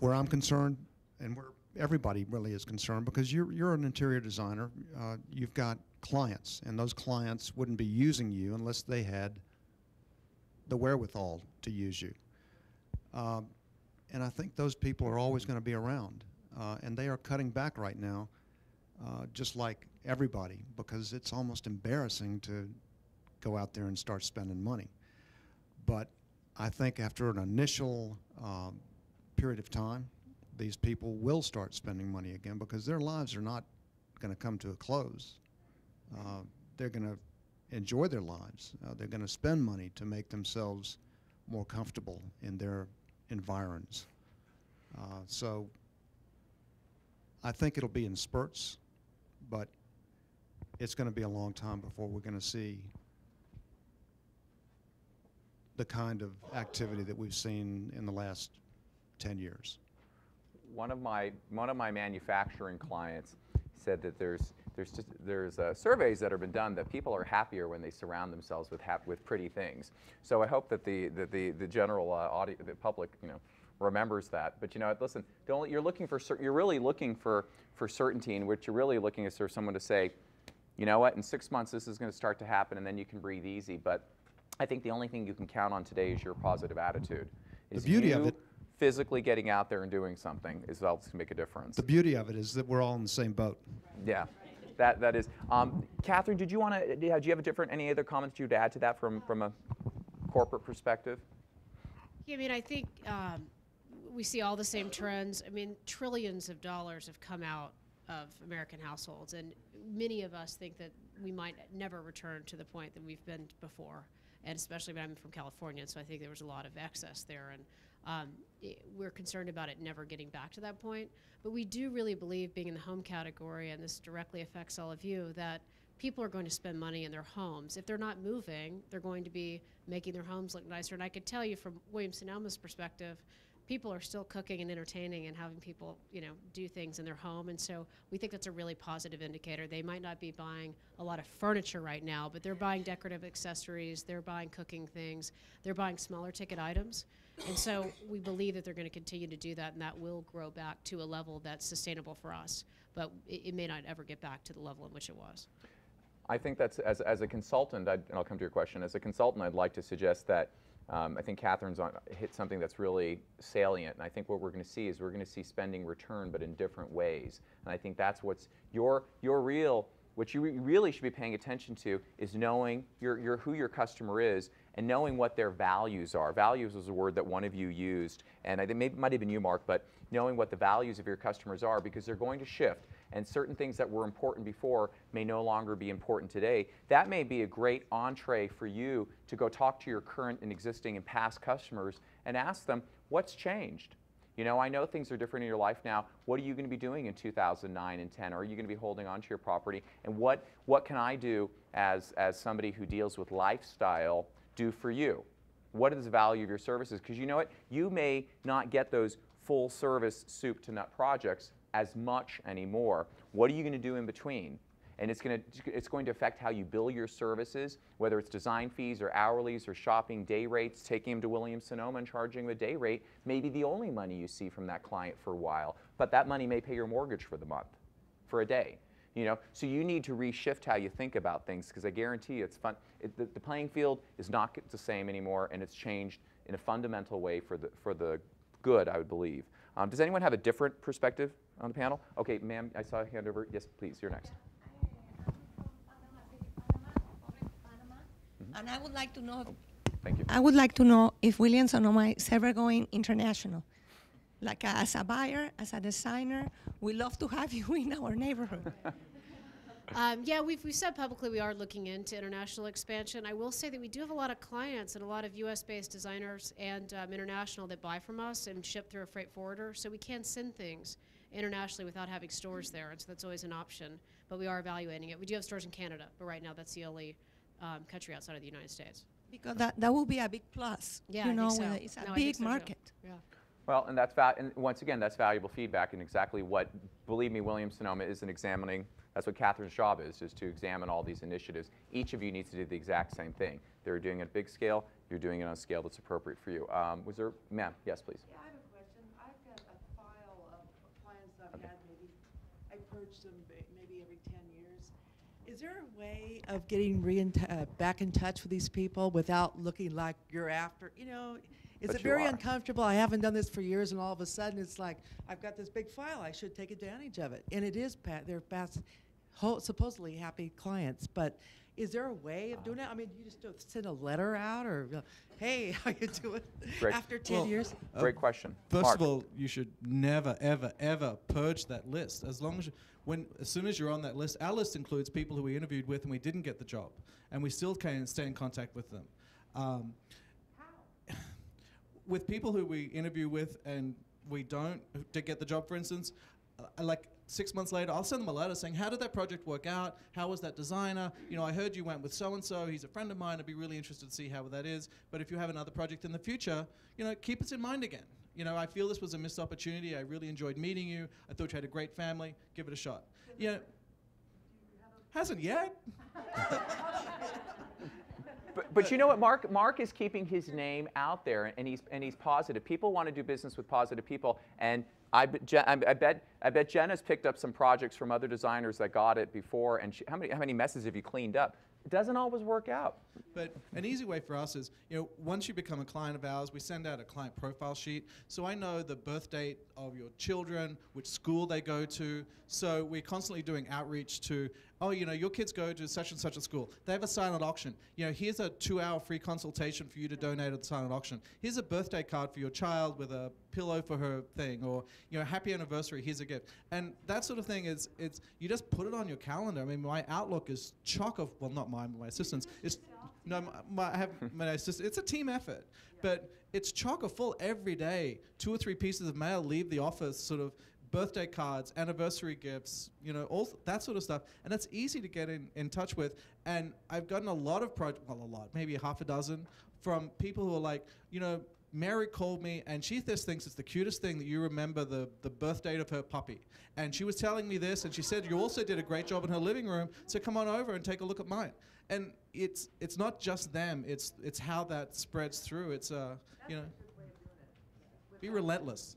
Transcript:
where I'm concerned, and where everybody really is concerned, because you're an interior designer, you've got clients, and those clients wouldn't be using you unless they had the wherewithal to use you. And I think those people are always going to be around, and they are cutting back right now, just like everybody, because it's almost embarrassing to go out there and start spending money. But I think after an initial period of time, these people will start spending money again, because their lives are not going to come to a close. They're going to enjoy their lives. They're going to spend money to make themselves more comfortable in their environs. So I think it'll be in spurts, but it's going to be a long time before we're going to see the kind of activity that we've seen in the last 10 years. One of my manufacturing clients said that there's surveys that have been done that people are happier when they surround themselves with pretty things. So I hope that the general the public, remembers that. But listen, you're really looking for certainty, in which you're really looking is for someone to say, you know what, in 6 months this is going to start to happen, and then you can breathe easy. But I think the only thing you can count on today is your positive attitude. The beauty of it, physically getting out there and doing something is all to make a difference. the beauty of it is that we're all in the same boat. Yeah, that is. Katherine, did you want to? Do you have any other comments you'd add to that from a corporate perspective? Yeah, I mean, I think we see all the same trends. I mean, trillions of dollars have come out of American households, and many of us think that we might never return to the point that we've been before, and especially when I'm from California, so I think there was a lot of excess there, and we're concerned about it never getting back to that point. But we do really believe, being in the home category, and this directly affects all of you, that people are going to spend money in their homes. If they're not moving, they're going to be making their homes look nicer. And I could tell you from Williams-Sonoma's perspective, people are still cooking and entertaining and having people, do things in their home. And so we think that's a really positive indicator. They might not be buying a lot of furniture right now, but they're buying decorative accessories, they're buying cooking things, they're buying smaller ticket items. And so we believe that they're going to continue to do that, and that will grow back to a level that's sustainable for us. But it may not ever get back to the level in which it was. I think that's, as a consultant, and I'll come to your question, as a consultant, I'd like to suggest that I think Katherine's hit something that's really salient, and I think what we're going to see is we're going to see spending return, but in different ways. And I think that's what's what you really should be paying attention to is knowing who your customer is and knowing what their values are. Values was a word that one of you used, and I think it might have been you, Mark, but knowing what the values of your customers are, because they're going to shift. And certain things that were important before may no longer be important today. That may be a great entree for you to go talk to your current and existing and past customers and ask them, what's changed? I know things are different in your life now. What are you going to be doing in 2009 and 10? Are you going to be holding on to your property? And what can I do as somebody who deals with lifestyle do for you? What is the value of your services? Because you know what? You may not get those full service soup to nut projects as much anymore. What are you going to do in between? And it's going to affect how you bill your services, whether it's design fees or hourlies or shopping day rates. Taking them to Williams-Sonoma and charging them a day rate may be the only money you see from that client for a while, but that money may pay your mortgage for the month, for a day. So you need to reshift how you think about things, because I guarantee you it's fun. The playing field is not the same anymore, and it's changed in a fundamental way for the good, I would believe. Does anyone have a different perspective on the panel? Okay, ma'am, I saw a hand over. Yes, please, you're next. And I would like to know. Thank you. I would like to know if Williams-Sonoma is ever going international. Like as a buyer, as a designer, we love to have you in our neighborhood. Yeah, we've said publicly we are looking into international expansion. I will say that we do have a lot of clients and a lot of U.S.-based designers and international that buy from us and ship through a freight forwarder, so we can send things internationally without having stores there, and so that's always an option. But we are evaluating it. We do have stores in Canada, but right now that's the only country outside of the United States. Because that will be a big plus. Yeah, I think so. It's a big market. Yeah. Well, and and once again, that's valuable feedback, and exactly what, believe me, Williams-Sonoma isn't examining. That's what Katherine's job is to examine all these initiatives. Each of you needs to do the exact same thing. They're doing it at a big scale. You're doing it on a scale that's appropriate for you. Was there, ma'am? Yes, please. Yeah, I have a question. I've got a purge them maybe every 10 years. Is there a way of getting back in touch with these people without looking like you're after, you know, is But it you very are. uncomfortable? I haven't done this for years, and all of a sudden it's like, I've got this big file, I should take advantage of it. And it is, they're supposedly happy clients, but is there a way of doing it? I mean, you just don't send a letter out, or, hey, how you doing Great. after 10 years? Great question. First Mark. of all, you should never, ever, ever purge that list. As soon as you're on that list, our list includes people who we interviewed with and we didn't get the job, and we still can stay in contact with them. How? With people who we interview with and we don't to get the job, for instance, like 6 months later, I'll send them a letter saying, how did that project work out? How was that designer? You know, I heard you went with so-and-so. He's a friend of mine. I'd be really interested to see how that is. But if you have another project in the future, you know, keep us in mind again. You know, I feel this was a missed opportunity. I really enjoyed meeting you. I thought you had a great family. Give it a shot. You know, hasn't yet. But you know what, Mark is keeping his name out there, and he's positive. People want to do business with positive people, and I bet Jena's picked up some projects from other designers that got it before. And how many messes have you cleaned up? It doesn't always work out. But an easy way for us is, you know, once you become a client of ours, we send out a client profile sheet. So I know the birth date of your children, which school they go to. So we're constantly doing outreach to, oh, you know, your kids go to such and such a school. They have a silent auction. You know, here's a 2-hour free consultation for you to donate at the silent auction. Here's a birthday card for your child with a pillow for her thing, or, you know, happy anniversary, here's a gift. And that sort of thing is, you just put it on your calendar. I mean, my Outlook is chock of, well, not mine, but my assistant's. I have my assistant. It's a team effort, but it's chock full every day. 2 or 3 pieces of mail leave the office, sort of birthday cards, anniversary gifts, you know, all that sort of stuff. And that's easy to get in touch with. And I've gotten a lot of maybe half a dozen from people who are like, you know, Mary called me and she just thinks it's the cutest thing that you remember the birth date of her puppy. And she was telling me this, and she said you also did a great job in her living room, so come on over and take a look at mine. And it's not just them, it's how that spreads through. It's you know, be relentless.